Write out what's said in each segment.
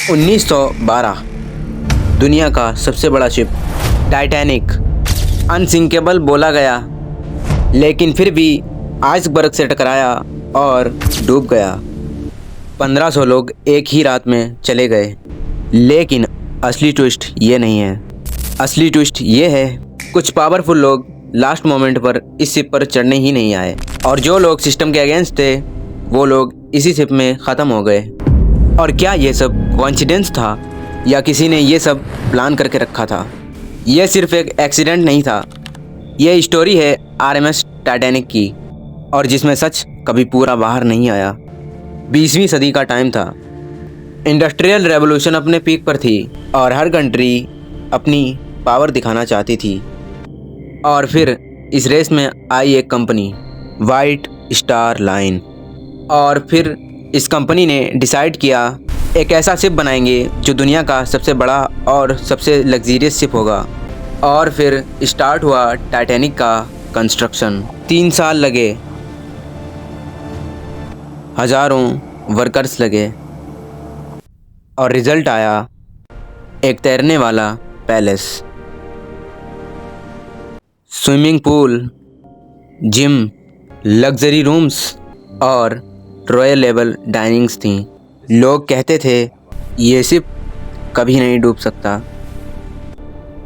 1912 दुनिया का सबसे बड़ा शिप टाइटैनिक अनसिंकेबल बोला गया, लेकिन फिर भी आइसबर्ग से टकराया और डूब गया। 1500 लोग एक ही रात में चले गए। लेकिन असली ट्विस्ट ये नहीं है। असली ट्विस्ट ये है, कुछ पावरफुल लोग लास्ट मोमेंट पर इस शिप पर चढ़ने ही नहीं आए, और जो लोग सिस्टम के अगेंस्ट थे वो लोग इसी शिप में ख़त्म हो गए। और क्या ये सब कोइंसिडेंस था या किसी ने ये सब प्लान करके रखा था? ये सिर्फ एक एक्सीडेंट नहीं था, ये स्टोरी है आरएमएस टाइटैनिक की, और जिसमें सच कभी पूरा बाहर नहीं आया। 20वीं सदी का टाइम था, इंडस्ट्रियल रेवोल्यूशन अपने पीक पर थी और हर कंट्री अपनी पावर दिखाना चाहती थी। और फिर इस रेस में आई एक कंपनी, वाइट स्टार लाइन, और फिर इस कंपनी ने डिसाइड किया एक ऐसा शिप बनाएंगे जो दुनिया का सबसे बड़ा और सबसे लग्जरियस शिप होगा। और फिर स्टार्ट हुआ टाइटैनिक का कंस्ट्रक्शन। 3 साल लगे, हज़ारों वर्कर्स लगे, और रिज़ल्ट आया एक तैरने वाला palace, swimming pool, gym, luxury rooms और रॉयल लेवल डाइनिंग्स थी। लोग कहते थे ये शिप कभी नहीं डूब सकता।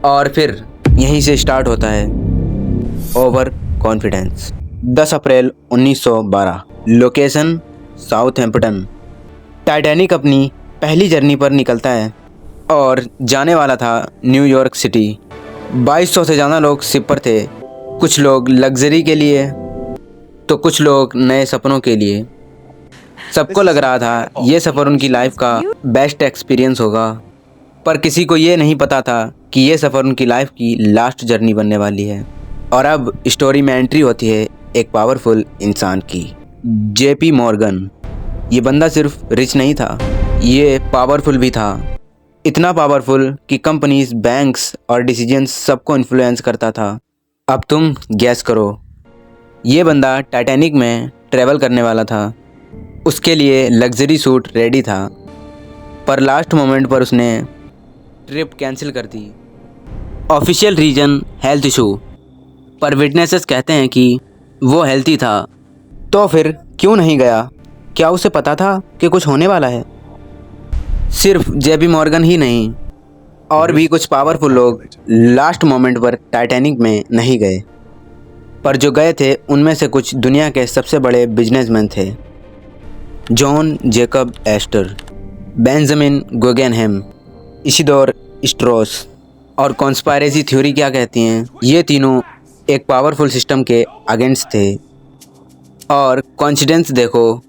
और फिर यहीं से स्टार्ट होता है ओवर कॉन्फिडेंस। 10 अप्रैल 1912, लोकेशन साउथहैम्पटन। टाइटैनिक अपनी पहली जर्नी पर निकलता है और जाने वाला था न्यूयॉर्क सिटी। 2200 से ज़्यादा लोग शिप पर थे, कुछ लोग लग्जरी के लिए तो कुछ लोग नए सपनों के लिए। सबको लग रहा था ये सफ़र उनकी लाइफ का बेस्ट एक्सपीरियंस होगा, पर किसी को ये नहीं पता था कि ये सफ़र उनकी लाइफ की लास्ट जर्नी बनने वाली है। और अब स्टोरी में एंट्री होती है एक पावरफुल इंसान की, जेपी मॉर्गन। ये बंदा सिर्फ रिच नहीं था, ये पावरफुल भी था। इतना पावरफुल कि कंपनीज, बैंक्स और डिसीजंस सबको इन्फ्लुएंस करता था। अब तुम गैस करो, ये बंदा टाइटैनिक में ट्रैवल करने वाला था, उसके लिए लग्जरी सूट रेडी था, पर लास्ट मोमेंट पर उसने ट्रिप कैंसिल कर दी। ऑफिशियल रीज़न हेल्थ इशू, पर विटनेसेस कहते हैं कि वो हेल्थी था। तो फिर क्यों नहीं गया? क्या उसे पता था कि कुछ होने वाला है? सिर्फ जेपी मॉर्गन ही नहीं, और भी कुछ पावरफुल लोग लास्ट मोमेंट पर टाइटैनिक में नहीं गए, पर जो गए थे उनमें से कुछ दुनिया के सबसे बड़े बिजनेसमैन थे। John Jacob Astor, Benjamin Guggenheim, Isidor Straus. और कॉन्स्पायरेसी थ्योरी क्या कहती हैं? ये तीनों एक पावरफुल सिस्टम के अगेंस्ट थे। और कोइंसिडेंस देखो,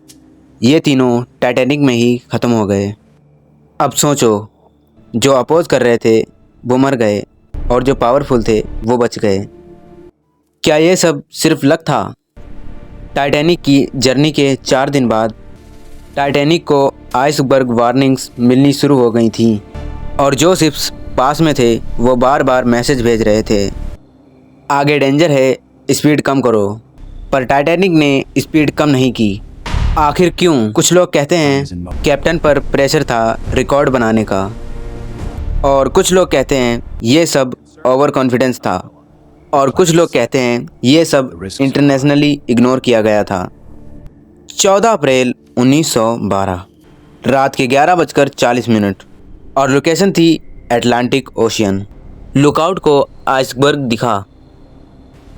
ये तीनों टाइटैनिक में ही ख़त्म हो गए। अब सोचो, जो अपोज कर रहे थे वो मर गए और जो पावरफुल थे वो बच गए। क्या ये सब सिर्फ लक था? टाइटैनिक की जर्नी के 4 दिन बाद टाइटैनिक को आइसबर्ग वार्निंग्स मिलनी शुरू हो गई थी, और जो शिप्स पास में थे वो बार बार मैसेज भेज रहे थे, आगे डेंजर है, स्पीड कम करो। पर टाइटैनिक ने स्पीड कम नहीं की। आखिर क्यों? कुछ लोग कहते हैं कैप्टन पर प्रेशर था रिकॉर्ड बनाने का, और कुछ लोग कहते हैं ये सब ओवर कॉन्फिडेंस था, और कुछ लोग कहते हैं ये सब इंटरनेशनली इग्नोर किया गया था। 14 अप्रैल 1912, रात के 11:40, और लोकेशन थी अटलांटिक ओशियन। लुकआउट को आइसबर्ग दिखा,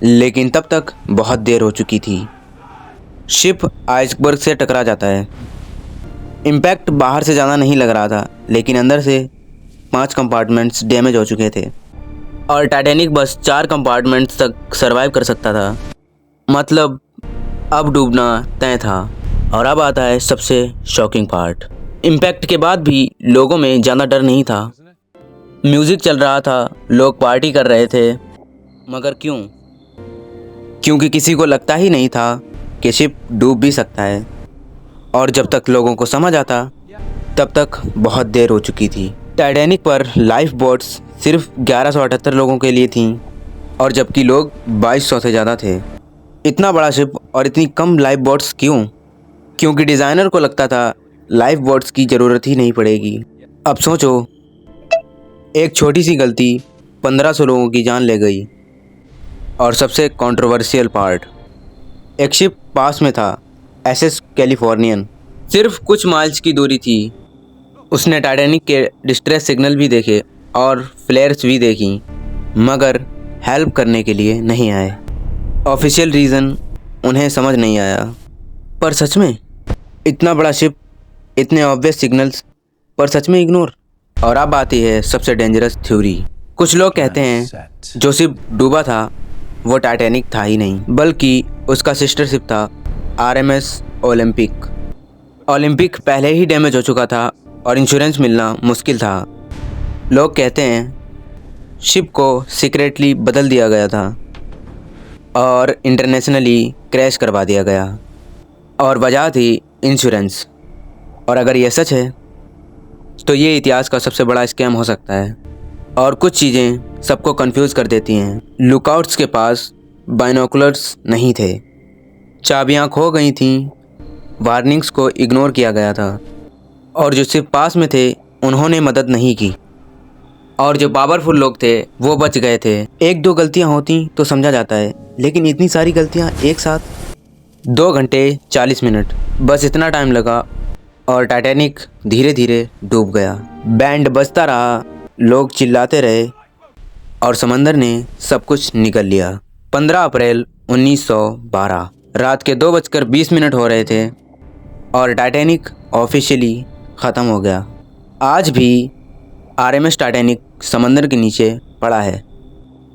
लेकिन तब तक बहुत देर हो चुकी थी। शिप आइसबर्ग से टकरा जाता है। इम्पैक्ट बाहर से ज़्यादा नहीं लग रहा था, लेकिन अंदर से 5 कंपार्टमेंट्स डैमेज हो चुके थे, और टाइटैनिक बस 4 कंपार्टमेंट्स तक सरवाइव कर सकता था। मतलब अब डूबना तय था। और अब आता है सबसे शॉकिंग पार्ट। इम्पैक्ट के बाद भी लोगों में ज़्यादा डर नहीं था। म्यूज़िक चल रहा था, लोग पार्टी कर रहे थे, मगर क्यों? क्योंकि किसी को लगता ही नहीं था कि शिप डूब भी सकता है। और जब तक लोगों को समझ आता तब तक बहुत देर हो चुकी थी। टाइटैनिक पर लाइफ बोट्स सिर्फ 1178 लोगों के लिए थीं, और जबकि लोग 2200 से ज़्यादा थे। इतना बड़ा शिप और इतनी कम लाइफ बोट्स क्यों? क्योंकि डिज़ाइनर को लगता था लाइफ बोट्स की ज़रूरत ही नहीं पड़ेगी। अब सोचो, एक छोटी सी गलती 1500 लोगों की जान ले गई। और सबसे कंट्रोवर्शियल पार्ट, एक शिप पास में था, एसएस कैलिफोर्नियन। सिर्फ कुछ माइल्स की दूरी थी। उसने टाइटैनिक के डिस्ट्रेस सिग्नल भी देखे और फ्लेयर्स भी देखी, मगर हेल्प करने के लिए नहीं आए। ऑफिशियल रीज़न उन्हें समझ नहीं आया। पर सच में इतना बड़ा शिप, इतने ऑब्वियस सिग्नल्स, पर सच में इग्नोर। और अब आती है सबसे डेंजरस थ्योरी। कुछ लोग कहते हैं जो शिप डूबा था वो टाइटैनिक था ही नहीं, बल्कि उसका सिस्टर शिप था, आरएमएस ओलंपिक। ओलंपिक पहले ही डैमेज हो चुका था और इंश्योरेंस मिलना मुश्किल था। लोग कहते हैं शिप को सीक्रेटली बदल दिया गया था और इंटरनेशनली क्रैश करवा दिया गया, और वजह थी इंश्योरेंस। और अगर ये सच है तो ये इतिहास का सबसे बड़ा स्कैम हो सकता है। और कुछ चीज़ें सबको कंफ्यूज कर देती हैं। लुकआउट्स के पास बाइनोकुलर्स नहीं थे, चाबियां खो गई थीं, वार्निंग्स को इग्नोर किया गया था, और जो सिर्फ पास में थे उन्होंने मदद नहीं की, और जो पावरफुल लोग थे वो बच गए थे। एक दो गलतियां होती तो समझा जाता है, लेकिन इतनी सारी गलतियां एक साथ। 2 घंटे 40 मिनट, बस इतना टाइम लगा और टाइटैनिक धीरे धीरे डूब गया। बैंड बजता रहा, लोग चिल्लाते रहे, और समंदर ने सब कुछ निगल लिया। 15 अप्रैल 1912 रात के 2:20 हो रहे थे और टाइटैनिक ऑफिशियली ख़त्म हो गया। आज भी आरएमएस टाइटैनिक समंदर के नीचे पड़ा है।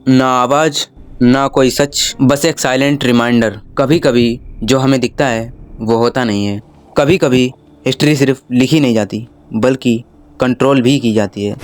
ना आवाज़, ना कोई सच, बस एक साइलेंट रिमाइंडर। कभी कभी जो हमें दिखता है वो होता नहीं है। कभी कभी हिस्ट्री सिर्फ लिखी नहीं जाती, बल्कि कंट्रोल भी की जाती है।